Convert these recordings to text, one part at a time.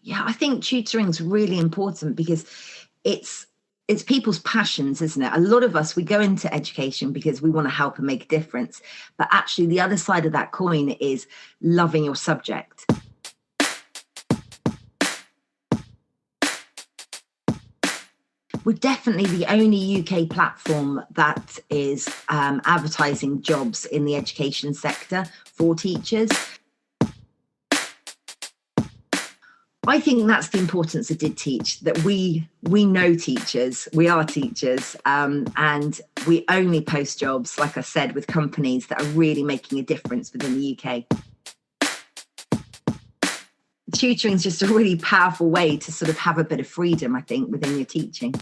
Yeah, I think tutoring's really important because it's people's passions, isn't it? A lot of us, we go into education because we want to help and make a difference. But actually, the other side of that coin is loving your subject. We're definitely the only UK platform that is advertising jobs in the education sector for teachers. I think that's the importance of Did Teach, that we know teachers, we are teachers, and we only post jobs, like I said, with companies that are really making a difference within the UK. Tutoring is just a really powerful way to sort of have a bit of freedom, I think, within your teaching.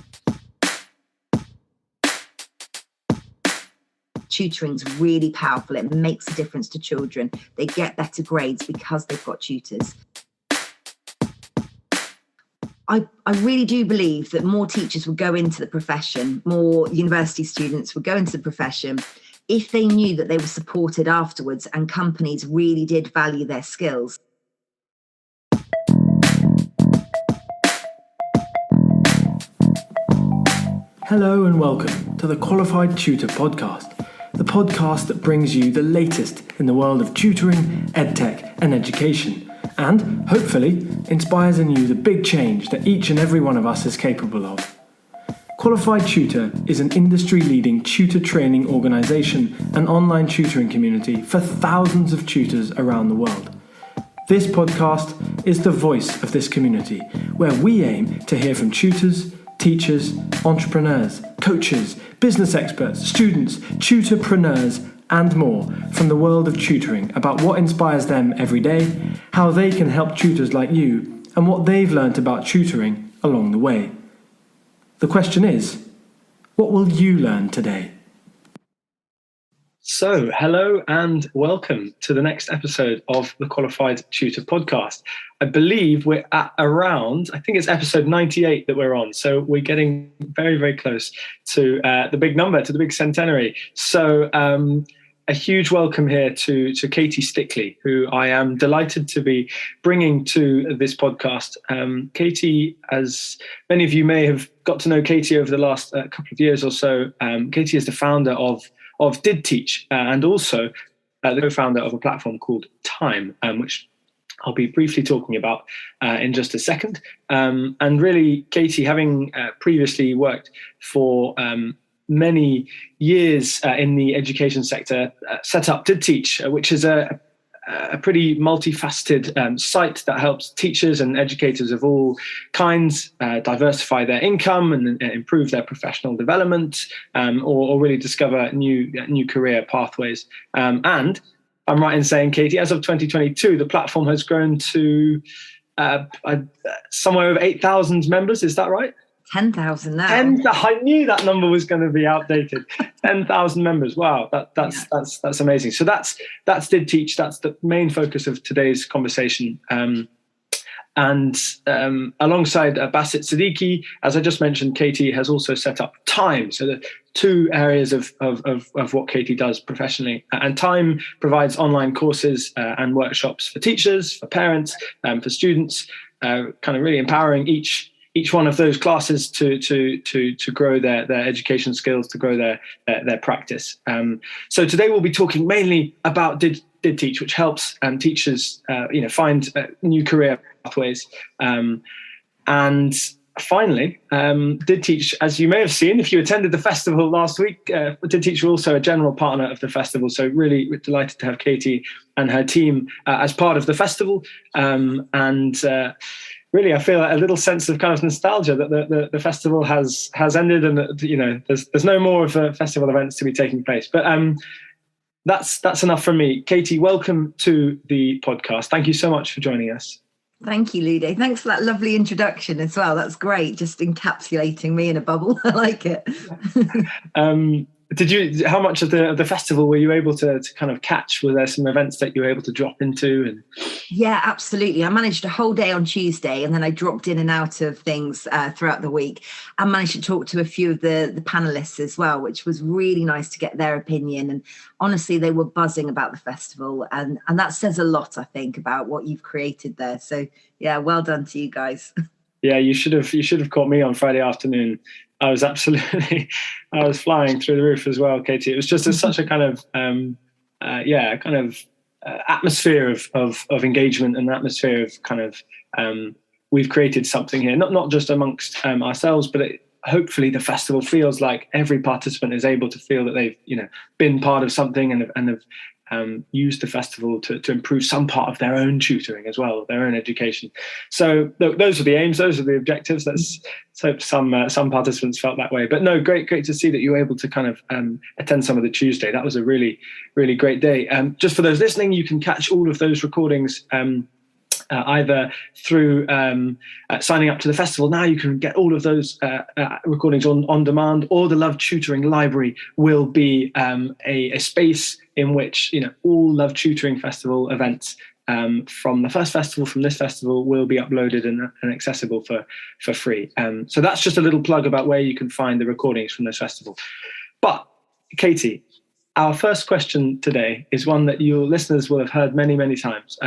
Tutoring's really powerful. It makes a difference to children. They get better grades because they've got tutors. I really do believe that more teachers would go into the profession, more university students would go into the profession if they knew that they were supported afterwards and companies really did value their skills. Hello and welcome to the Qualified Tutor Podcast, the podcast that brings you the latest in the world of tutoring, edtech and education, and hopefully inspires in you the big change that each and every one of us is capable of. Qualified Tutor is an industry-leading tutor training organisation and online tutoring community for thousands of tutors around the world. This podcast is the voice of this community, where we aim to hear from tutors, teachers, entrepreneurs, coaches, business experts, students, tutorpreneurs, and more from the world of tutoring about what inspires them every day, how they can help tutors like you, and what they've learnt about tutoring along the way. The question is, what will you learn today? So, hello and welcome to the next episode of the Qualified Tutor Podcast. I believe we're at around, I think it's episode 98 that we're on. So we're getting very, very close to the big number, to the big centenary. So a huge welcome here to Katie Stickley, who I am delighted to be bringing to this podcast. Katie, as many of you may have got to know Katie over the last couple of years or so, Katie is the founder of Did Teach and also the co-founder of a platform called T.I.M.E, which I'll be briefly talking about in just a second. And really, Katie, having previously worked for many years in the education sector, set up Did Teach, which is a pretty multifaceted site that helps teachers and educators of all kinds diversify their income and improve their professional development, or really discover new career pathways. And I'm right in saying, Katie, as of 2022, the platform has grown to somewhere over 8,000 members. Is that right? 10,000 now. I knew that number was going to be outdated. 10,000 members. Wow, that's amazing. So that's Did Teach. That's the main focus of today's conversation. And alongside Baasit Siddiqui, as I just mentioned, Katie has also set up T.I.M.E. So the two areas of what Katie does professionally. And T.I.M.E. provides online courses and workshops for teachers, for parents, for students, kind of really empowering each one of those classes to grow their education skills, to grow their practice. So today we'll be talking mainly about Did Teach, which helps teachers find new career pathways. And finally, Did Teach, as you may have seen if you attended the festival last week, Did Teach were also a general partner of the festival. So really we're delighted to have Katie and her team as part of the festival. Really, I feel a little sense of kind of nostalgia that the festival has ended, and there's no more of festival events to be taking place. But that's enough from me. Katie, welcome to the podcast. Thank you so much for joining us. Thank you, Ludo. Thanks for that lovely introduction as well. That's great. Just encapsulating me in a bubble. I like it. How much of the festival were you able to kind of catch? Were there some events that you were able to drop into? And Yeah, absolutely. I managed a whole day on Tuesday, and then I dropped in and out of things throughout the week. I managed to talk to a few of the panelists as well, which was really nice to get their opinion. And honestly, they were buzzing about the festival, and that says a lot, I think, about what you've created there. So yeah, well done to you guys. Yeah, you should have caught me on Friday afternoon. I was flying through the roof as well, Katie. It was just such a kind of atmosphere of engagement, and atmosphere of kind of we've created something here, not just amongst ourselves, but hopefully the festival feels like every participant is able to feel that they've been part of something and have used the festival to improve some part of their own tutoring as well, their own education. So those are the aims, those are the objectives. Let's hope some participants felt that way. But no, great to see that you were able to kind of attend some of the Tuesday. That was a really, really great day. Just for those listening, you can catch all of those recordings either through signing up to the festival. Now you can get all of those recordings on demand, or the Love Tutoring Library will be a space in which all Love Tutoring Festival events from the first festival, from this festival, will be uploaded and accessible for free. So that's just a little plug about where you can find the recordings from this festival. But Katie, our first question today is one that your listeners will have heard many, many times.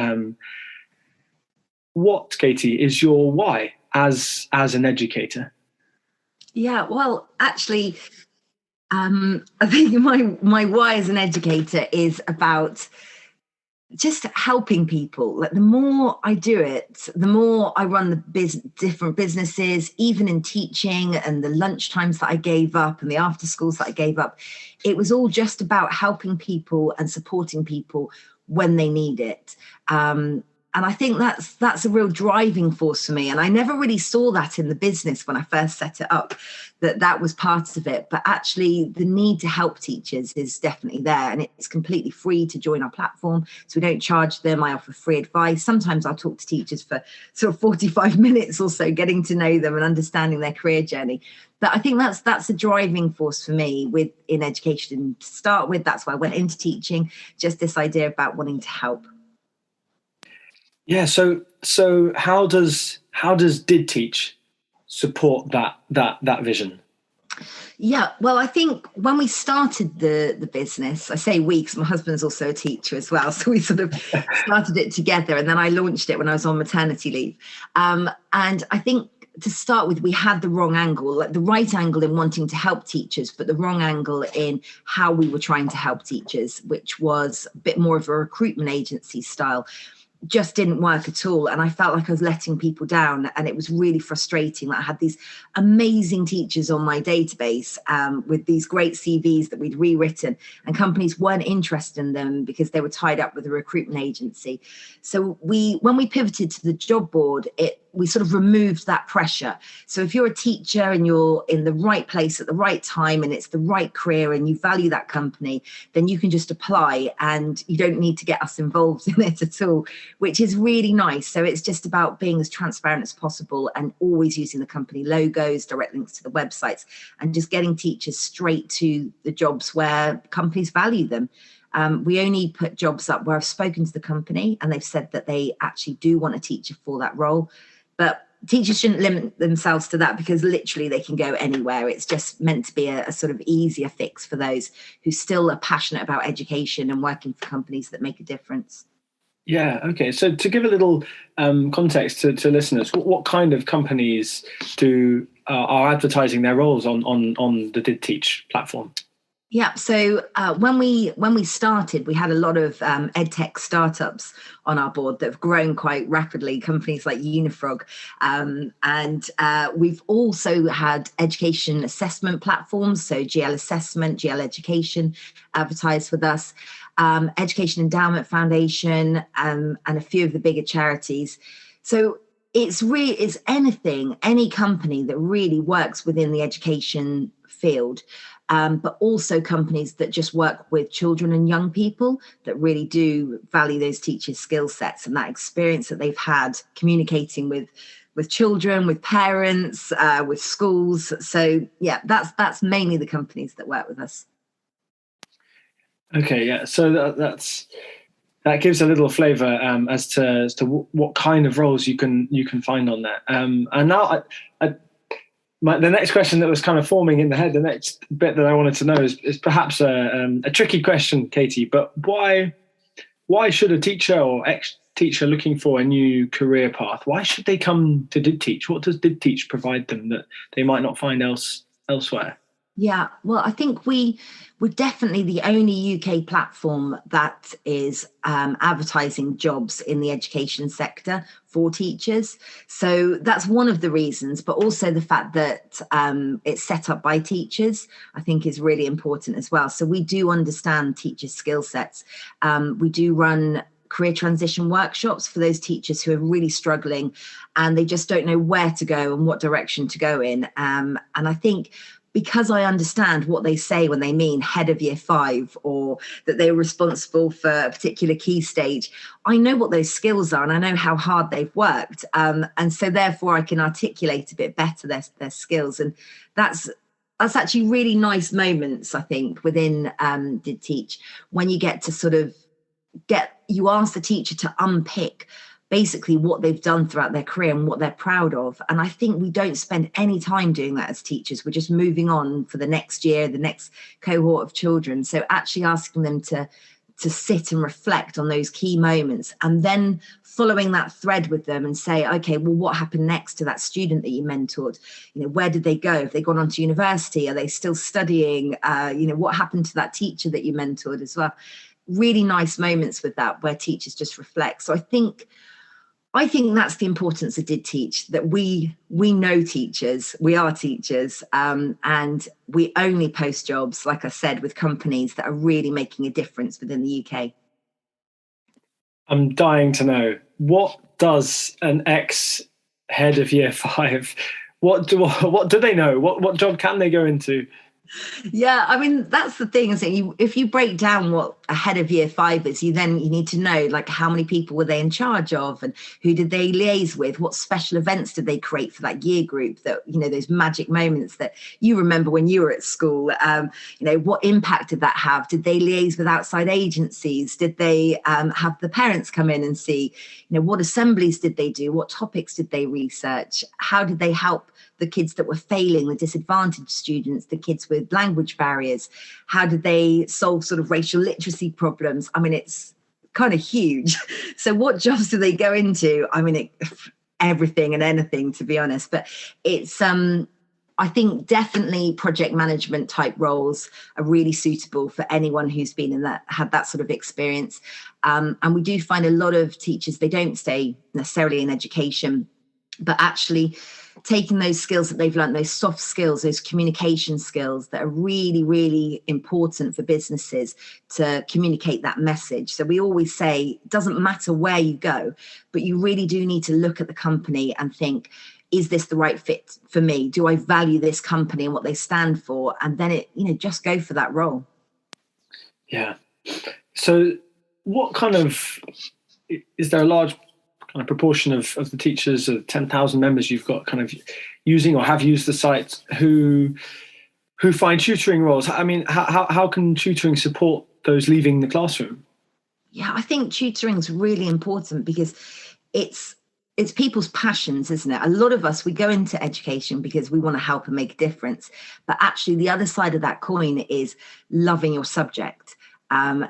What, Katie, is your why as an educator? Yeah, well, actually, I think my why as an educator is about just helping people. Like, the more I do it, the more I run the different businesses, even in teaching, and the lunch times that I gave up and the after schools that I gave up, it was all just about helping people and supporting people when they need it. And I think that's a real driving force for me. And I never really saw that in the business when I first set it up, that was part of it. But actually, the need to help teachers is definitely there. And it's completely free to join our platform. So we don't charge them. I offer free advice. Sometimes I'll talk to teachers for sort of 45 minutes or so, getting to know them and understanding their career journey. But I think that's a driving force for me in education to start with. That's why I went into teaching, just this idea about wanting to help. Yeah. So how does Did Teach support that vision? Yeah, well, I think when we started the business, I say we because my husband's also a teacher as well, so we sort of started it together, and then I launched it when I was on maternity leave. And I think to start with, we had the wrong angle, like the right angle in wanting to help teachers, but the wrong angle in how we were trying to help teachers, which was a bit more of a recruitment agency style. Just didn't work at all. And I felt like I was letting people down, and it was really frustrating that I had these amazing teachers on my database with these great CVs that we'd rewritten, and companies weren't interested in them because they were tied up with a recruitment agency. So when we pivoted to the job board, we sort of removed that pressure. So if you're a teacher and you're in the right place at the right time and it's the right career and you value that company, then you can just apply and you don't need to get us involved in it at all, which is really nice. So it's just about being as transparent as possible and always using the company logos, direct links to the websites, and just getting teachers straight to the jobs where companies value them. We only put jobs up where I've spoken to the company and they've said that they actually do want a teacher for that role. But teachers shouldn't limit themselves to that, because literally they can go anywhere. It's just meant to be a sort of easier fix for those who still are passionate about education and working for companies that make a difference. Yeah. Okay. So to give a little context to listeners, what kind of companies are advertising their roles on the Did Teach platform? Yeah, so when we started, we had a lot of edtech startups on our board that have grown quite rapidly, companies like Unifrog. And we've also had education assessment platforms, so GL Assessment, GL Education advertised with us, Education Endowment Foundation, and a few of the bigger charities. So it's any company that really works within the education field. But also companies that just work with children and young people that really do value those teachers' skill sets and that experience that they've had communicating with children, with parents, with schools. So yeah, that's mainly the companies that work with us. Okay, yeah. So that gives a little flavour as to what kind of roles you can find on there. And now the next question that was kind of forming in the head, the next bit that I wanted to know is perhaps a tricky question, Katie. But why should a teacher or ex-teacher looking for a new career path, why should they come to DidTeach? What does DidTeach provide them that they might not find elsewhere? Yeah, well, I think we're definitely the only UK platform that is advertising jobs in the education sector for teachers. So that's one of the reasons, but also the fact that it's set up by teachers, I think is really important as well. So we do understand teachers' skill sets. We do run career transition workshops for those teachers who are really struggling and they just don't know where to go and what direction to go in. And I think because I understand what they say when they mean head of year 5 or that they're responsible for a particular key stage, I know what those skills are and I know how hard they've worked. And so therefore I can articulate a bit better their skills. And that's actually really nice moments, I think, within DidTeach, when you get to sort of you ask the teacher to unpick basically what they've done throughout their career and what they're proud of. And I think we don't spend any time doing that as teachers. We're just moving on for the next year, the next cohort of children. So actually asking them to sit and reflect on those key moments and then following that thread with them and say, okay, well, what happened next to that student that you mentored? Where did they go? Have they gone on to university? Are they still studying? What happened to that teacher that you mentored as well? Really nice moments with that where teachers just reflect. So I think that's the importance of DidTeach, that we know teachers, we are teachers, and we only post jobs, like I said, with companies that are really making a difference within the UK. I'm dying to know, what does an ex-head of year 5, what do they know? What job can they go into? Yeah, I mean, that's the thing, isn't it? If you break down what a head of year 5 is, you need to know, like, how many people were they in charge of and who did they liaise with? What special events did they create for that year group that, those magic moments that you remember when you were at school? What impact did that have? Did they liaise with outside agencies? Did they have the parents come in and see, what assemblies did they do? What topics did they research? How did they help the kids that were failing, the disadvantaged students, the kids with language barriers? How did they solve sort of racial literacy problems? I mean, it's kind of huge. So what jobs do they go into? I mean, everything and anything, to be honest. But it's, I think definitely project management type roles are really suitable for anyone who's been in that, had that sort of experience. And we do find a lot of teachers, they don't stay necessarily in education, but actually taking those skills that they've learned, those soft skills, those communication skills that are really, really important for businesses to communicate that message. So we always say, it doesn't matter where you go, but you really do need to look at the company and think, is this the right fit for me? Do I value this company and what they stand for? And then just go for that role. Yeah. So what kind of, is there a large kind of proportion of the teachers, of 10,000 members you've got kind of using or have used the site who find tutoring roles? I mean, how can tutoring support those leaving the classroom? Yeah, I think tutoring is really important because it's people's passions, isn't it? A lot of us, we go into education because we want to help and make a difference. But actually the other side of that coin is loving your subject.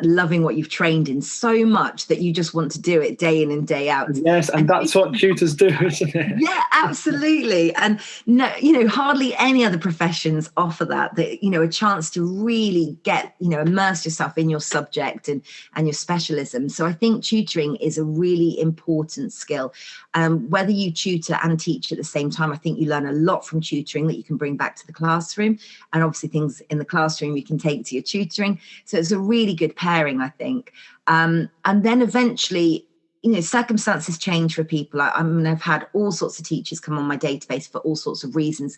Loving what you've trained in so much that you just want to do it day in and day out. Yes, and that's what tutors do, isn't it? Yeah, absolutely. And no, hardly any other professions offer that, a chance to really get, immerse yourself in your subject and your specialism. So I think tutoring is a really important skill. Whether you tutor and teach at the same time, I think you learn a lot from tutoring that you can bring back to the classroom, and obviously things in the classroom you can take to your tutoring. So it's a really good pairing, I think. And then eventually, circumstances change for people. I've had all sorts of teachers come on my database for all sorts of reasons.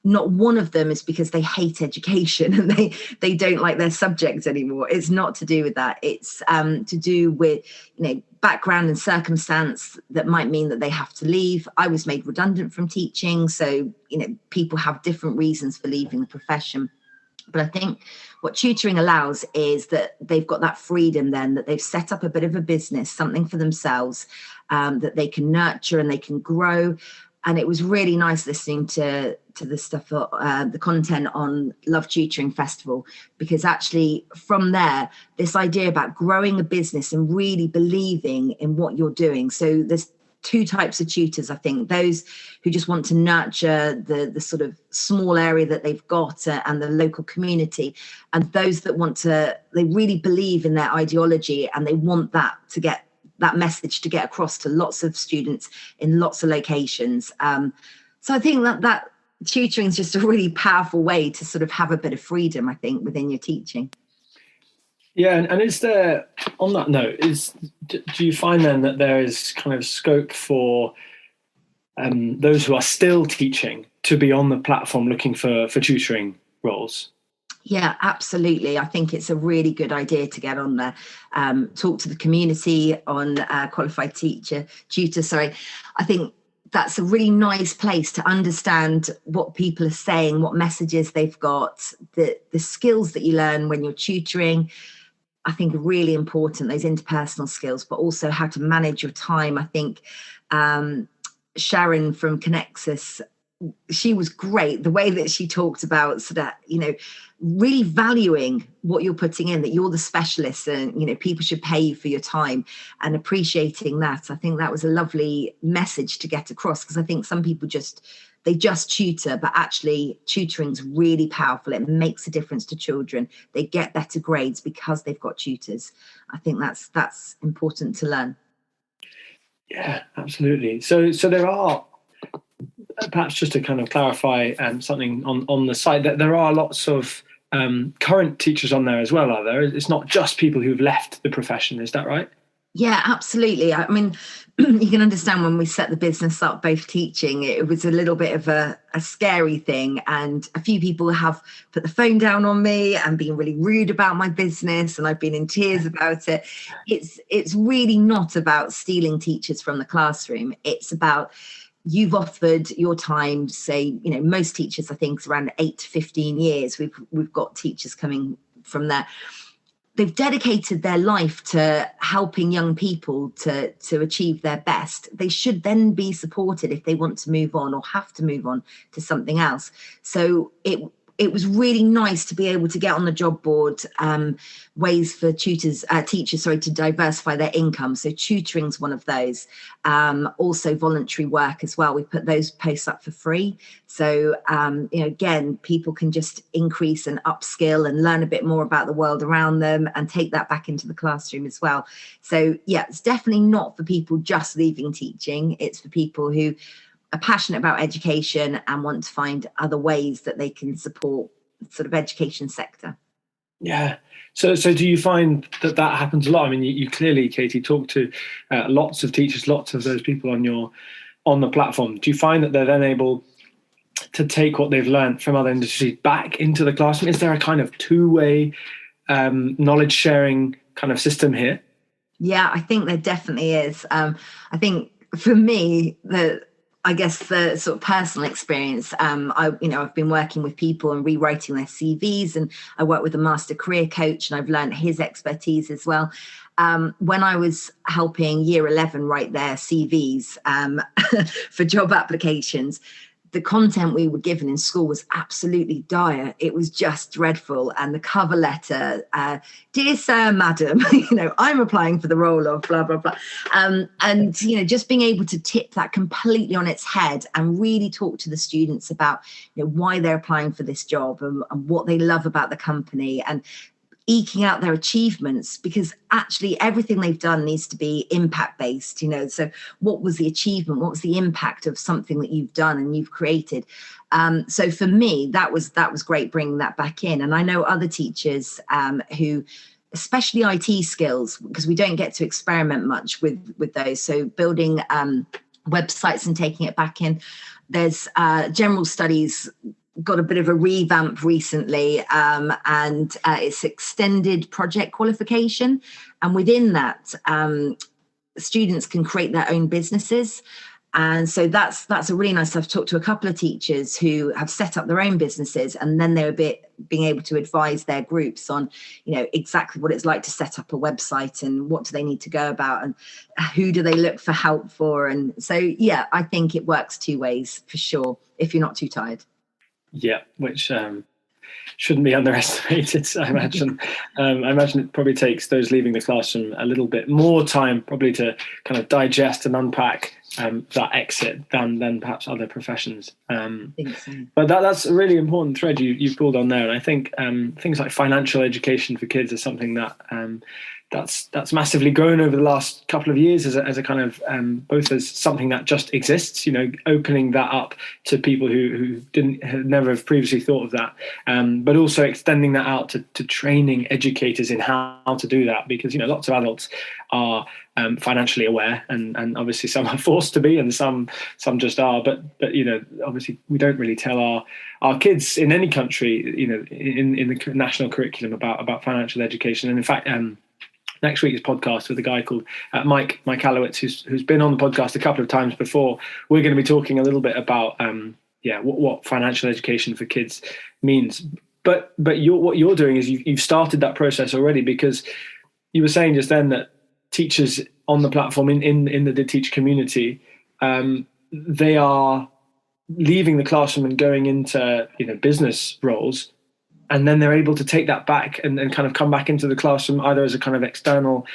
Not one of them is because they hate education and they don't like their subject anymore. It's not to do with that. It's to do with, background and circumstance that might mean that they have to leave. I was made redundant from teaching. So, people have different reasons for leaving the profession. But I think what tutoring allows is that they've got that freedom then, that they've set up a bit of a business, something for themselves, that they can nurture and they can grow. And it was really nice listening to the stuff, the content on Love Tutoring Festival, because actually from there, this idea about growing a business and really believing in what you're doing. So there's two types of tutors, I think: those who just want to nurture the sort of small area that they've got and the local community, and those that they really believe in their ideology and they want that message to get across to lots of students in lots of locations. So I think that tutoring is just a really powerful way to sort of have a bit of freedom, I think, within your teaching. Yeah, and is there, on that note, do you find then that there is kind of scope for those who are still teaching to be on the platform looking for tutoring roles? Yeah, absolutely. I think it's a really good idea to get on there, talk to the community on qualified tutor. I think that's a really nice place to understand what people are saying, what messages they've got, the skills that you learn when you're tutoring. I think are really important, those interpersonal skills, but also how to manage your time. I think Sharon from Connexus, she was great. The way that she talked about sort of, really valuing what you're putting in, that you're the specialist and, people should pay you for your time, and appreciating that. I think that was a lovely message to get across, because I think some people just tutor, but actually tutoring's really powerful. It makes a difference to children. They get better grades because they've got tutors. I think that's important to learn. Yeah, absolutely. So there are, perhaps just to kind of clarify something on the site, that there are lots of current teachers on there as well, are there? It's not just people who've left the profession, is that right? Yeah, absolutely. I mean, you can understand when we set the business up, both teaching, it was a little bit of a scary thing. And a few people have put the phone down on me and been really rude about my business. And I've been in tears about it. It's really not about stealing teachers from the classroom. It's about, you've offered your time, say, most teachers, I think, is around 8 to 15 years. We've got teachers coming from there. They've dedicated their life to helping young people to achieve their best. They should then be supported if they want to move on or have to move on to something else. So it was really nice to be able to get on the job board, ways for teachers, to diversify their income. So tutoring's one of those. Also voluntary work as well. We put those posts up for free. So, again, people can just increase and upskill and learn a bit more about the world around them and take that back into the classroom as well. So, yeah, it's definitely not for people just leaving teaching. It's for people who are passionate about education and want to find other ways that they can support sort of education sector. Yeah. So do you find that happens a lot? I mean, you clearly, Katie, talk to lots of teachers, lots of those people on the platform. Do you find that they're then able to take what they've learned from other industries back into the classroom? Is there a kind of two-way knowledge sharing kind of system here? Yeah, I think there definitely is. I think for me, I guess the sort of personal experience, I've been working with people and rewriting their CVs, and I work with a master career coach, and I've learned his expertise as well. When I was helping year 11 write their CVs for job applications, the content we were given in school was absolutely dire. It was just dreadful. And the cover letter, dear sir, madam, I'm applying for the role of blah, blah, blah. And just being able to tip that completely on its head and really talk to the students about, why they're applying for this job and what they love about the company, and eking out their achievements, because actually everything they've done needs to be impact based. So what was the achievement, what was the impact of something that you've done and you've created? So for me, that was great, bringing that back in. And I know other teachers who, especially IT skills, because we don't get to experiment much with those, so building websites and taking it back in. There's general studies got a bit of a revamp recently, and it's extended project qualification. And within that, students can create their own businesses. And so that's a really nice. I've talked to a couple of teachers who have set up their own businesses, and then they were a bit being able to advise their groups on, exactly what it's like to set up a website and what do they need to go about and who do they look for help for. And so, yeah, I think it works two ways for sure, if you're not too tired. Yeah, which shouldn't be underestimated. I imagine it probably takes those leaving the classroom a little bit more time probably to kind of digest and unpack that exit than perhaps other professions. I think so. But that's a really important thread you've pulled on there. And I think things like financial education for kids is something that that's massively grown over the last couple of years as a kind of both as something that just exists, opening that up to people who never have previously thought of that, but also extending that out to training educators in how to do that, because lots of adults are financially aware, and obviously some are forced to be, and some just are. But obviously we don't really tell our kids in any country, in the national curriculum about financial education. And in fact, next week's podcast with a guy called Michalowicz, who's been on the podcast a couple of times before, we're going to be talking a little bit about what financial education for kids means. But what you're doing is you've started that process already, because you were saying just then that teachers on the platform in the Teach community, they are leaving the classroom and going into business roles, and then they're able to take that back and kind of come back into the classroom either as a kind of external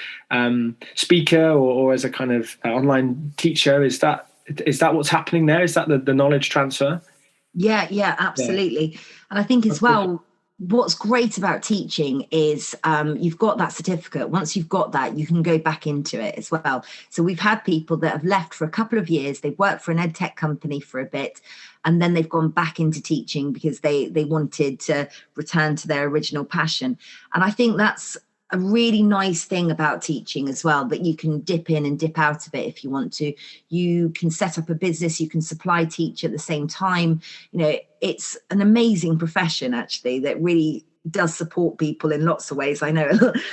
speaker or as a kind of online teacher. Is that what's happening there? Is that the knowledge transfer? Yeah, absolutely. Yeah. And I think as well, what's great about teaching is you've got that certificate. Once you've got that, you can go back into it as well. So we've had people that have left for a couple of years. They've worked for an ed tech company for a bit, and then they've gone back into teaching because they wanted to return to their original passion. And I think that's a really nice thing about teaching as well, that you can dip in and dip out of it if you want to. You can set up a business, you can supply teach at the same time. It's an amazing profession, actually, that really does support people in lots of ways. I know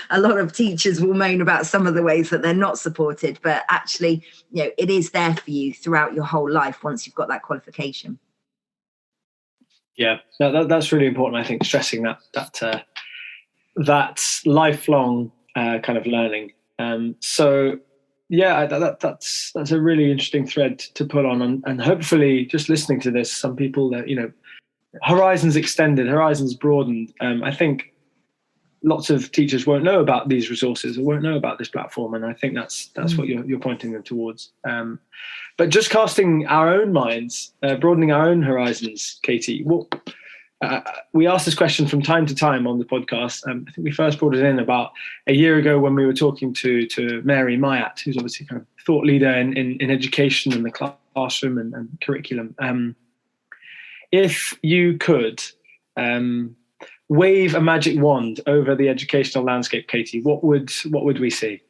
a lot of teachers will moan about some of the ways that they're not supported, but actually, it is there for you throughout your whole life once you've got that qualification. Yeah, that's really important. I think stressing that lifelong kind of learning. So yeah, that's a really interesting thread to put on, and hopefully, just listening to this, some people that horizons extended, horizons broadened. I think lots of teachers won't know about these resources or won't know about this platform, and I think that's what you're pointing them towards. But just casting our own minds, broadening our own horizons, Katie. We ask this question from time to time on the podcast. I think we first brought it in about a year ago when we were talking to Mary Mayat, who's obviously kind of thought leader in education and the classroom and curriculum. If you could wave a magic wand over the educational landscape, Katie, what would we see?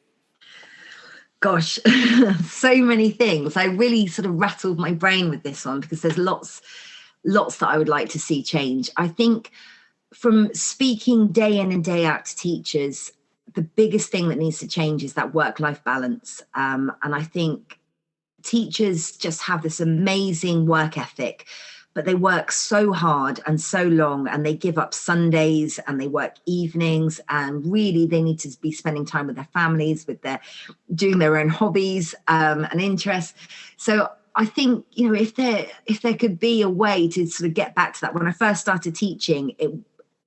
Gosh, so many things. I really sort of rattled my brain with this one, because there's lots that I would like to see change. I think from speaking day in and day out to teachers, the biggest thing that needs to change is that work-life balance. And I think teachers just have this amazing work ethic, but they work so hard and so long, and they give up Sundays and they work evenings, and really they need to be spending time with their families, doing their own hobbies and interests. So I think, if there could be a way to sort of get back to that. When I first started teaching,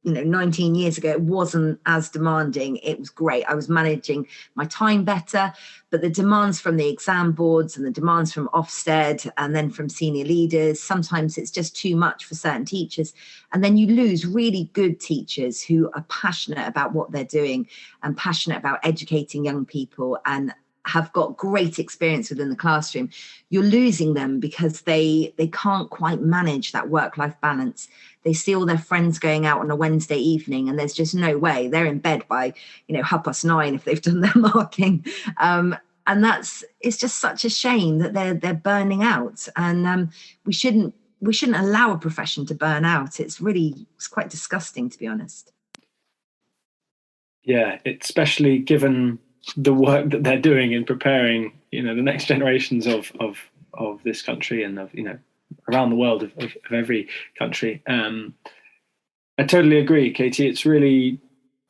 19 years ago, it wasn't as demanding. It was great. I was managing my time better, but the demands from the exam boards and the demands from Ofsted and then from senior leaders, sometimes it's just too much for certain teachers. And then you lose really good teachers who are passionate about what they're doing and passionate about educating young people and have got great experience within the classroom. You're losing them because they can't quite manage that work-life balance. They see all their friends going out on a Wednesday evening, and there's just no way. They're in bed by 9:30 if they've done their marking. And it's just such a shame that they're burning out. And we shouldn't allow a profession to burn out. It's quite disgusting, to be honest. Yeah, especially given the work that they're doing in preparing, the next generations of this country and of, around the world of every country. I totally agree, Katie. It's really,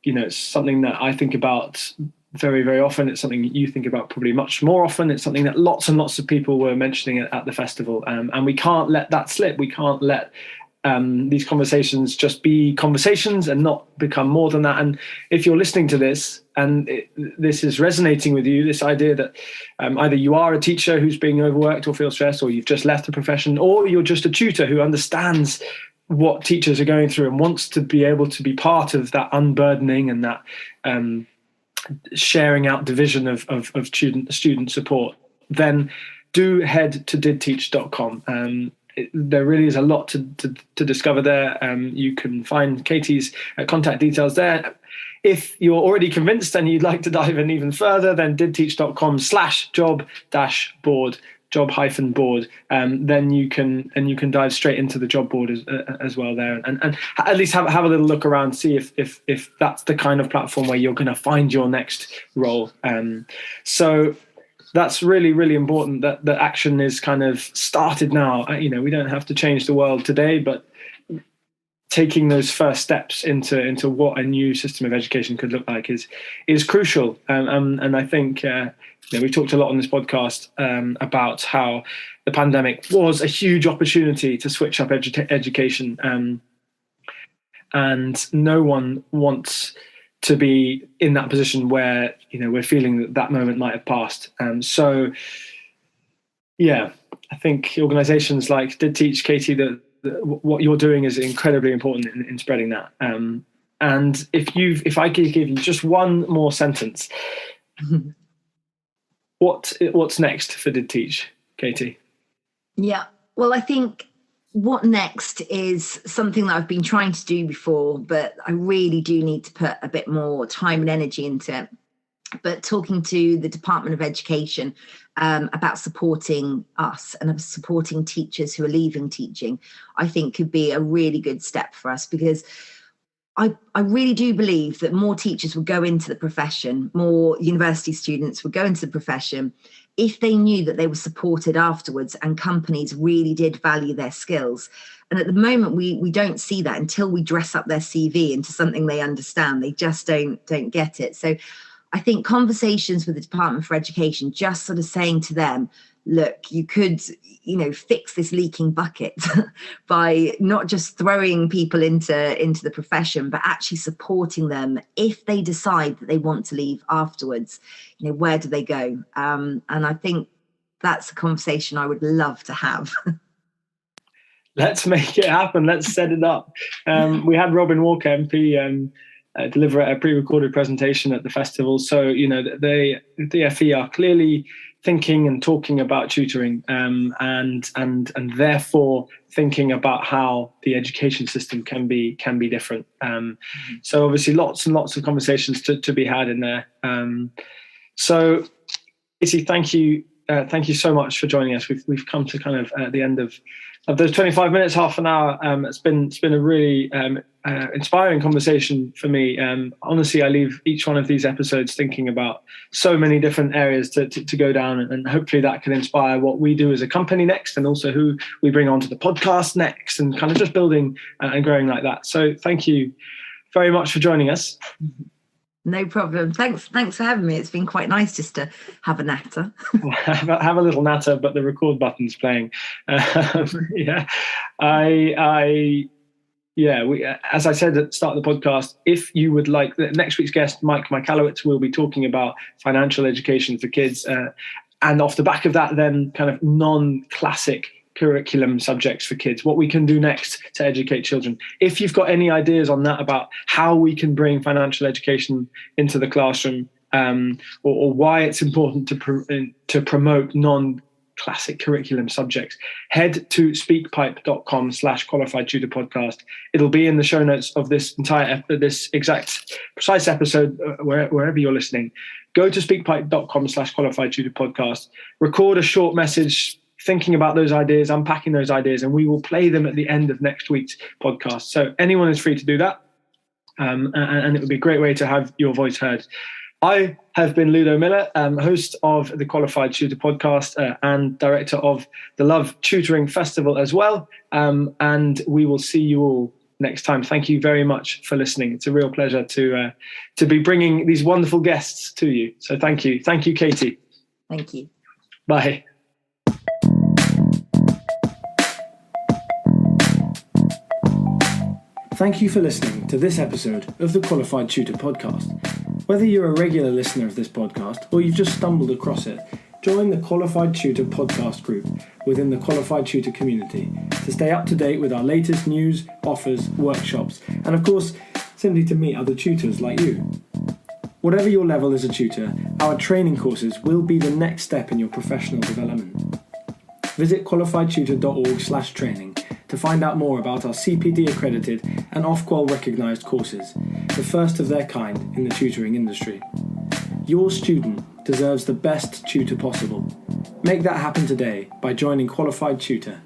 it's something that I think about very, very often. It's something you think about probably much more often. It's something that lots and lots of people were mentioning at the festival. And we can't let that slip. We can't let these conversations just be conversations and not become more than that. And if you're listening to this and this is resonating with you, this idea that either you are a teacher who's being overworked or feels stressed, or you've just left the profession, or you're just a tutor who understands what teachers are going through and wants to be able to be part of that unburdening and that sharing out division of student support, then do head to didteach.com. There really is a lot to discover there. You can find Katie's contact details there. If you're already convinced and you'd like to dive in even further, then didteach.com/job-board, job-board, then you can dive straight into the job board as well there, and at least have a little look around, see if that's the kind of platform where you're going to find your next role. So that's really, really important that the action is kind of started now. We don't have to change the world today, but taking those first steps into what a new system of education could look like is crucial. And I think we've talked a lot on this podcast about how the pandemic was a huge opportunity to switch up education, and no one wants to be in that position where we're feeling that moment might have passed. So I think organizations like Did Teach, Katie, that what you're doing is incredibly important in spreading that. And if I could give you just one more sentence, what's next for Did Teach, Katie? Yeah, well, I think what next is something that I've been trying to do before, but I really do need to put a bit more time and energy into it. But talking to the Department of Education about supporting us and supporting teachers who are leaving teaching, I think could be a really good step for us, because I really do believe that more teachers would go into the profession, more university students would go into the profession if they knew that they were supported afterwards and companies really did value their skills. And at the moment, we don't see that until we dress up their CV into something they understand. They just don't get it. So I think conversations with the Department for Education, just sort of saying to them, look, you could, fix this leaking bucket by not just throwing people into the profession, but actually supporting them if they decide that they want to leave afterwards. Where do they go? And I think that's a conversation I would love to have. Let's make it happen. Let's set it up. We had Robin Walker, MP, deliver a pre-recorded presentation at the festival. So, the DFE are clearly thinking and talking about tutoring, and therefore thinking about how the education system can be different. So obviously lots and lots of conversations to be had in there. So Katie, thank you so much for joining us. We've come to kind of the end of those 25 minutes, half an hour. It's been a really inspiring conversation for me. Honestly, I leave each one of these episodes thinking about so many different areas to go down, and hopefully that can inspire what we do as a company next, and also who we bring onto the podcast next, and kind of just building and growing like that. So thank you very much for joining us. No problem. Thanks for having me. It's been quite nice just to have a natter. Have a little natter, but the record button's playing. As I said at the start of the podcast, if you would like, next week's guest, Michalowicz, will be talking about financial education for kids. And off the back of that, then kind of non-classic curriculum subjects for kids, what we can do next to educate children. If you've got any ideas on that about how we can bring financial education into the classroom, or why it's important to promote non-classic curriculum subjects, head to speakpipe.com/qualified tutor podcast. It'll be in the show notes of this this exact precise episode, wherever you're listening. Go to speakpipe.com/qualified tutor podcast, record a short message thinking about those ideas, unpacking those ideas, and we will play them at the end of next week's podcast. So anyone is free to do that. And it would be a great way to have your voice heard. I have been Ludo Miller, host of the Qualified Tutor podcast, and director of the Love Tutoring Festival as well. And we will see you all next time. Thank you very much for listening. It's a real pleasure to be bringing these wonderful guests to you. So thank you. Thank you, Katie. Thank you. Bye. Thank you for listening to this episode of the Qualified Tutor Podcast. Whether you're a regular listener of this podcast or you've just stumbled across it, join the Qualified Tutor podcast group within the Qualified Tutor community to stay up to date with our latest news, offers, workshops, and of course, simply to meet other tutors like you. Whatever your level as a tutor, our training courses will be the next step in your professional development. Visit qualifiedtutor.org/training to find out more about our CPD accredited and Ofqual recognised courses, the first of their kind in the tutoring industry. Your student deserves the best tutor possible. Make that happen today by joining Qualified Tutor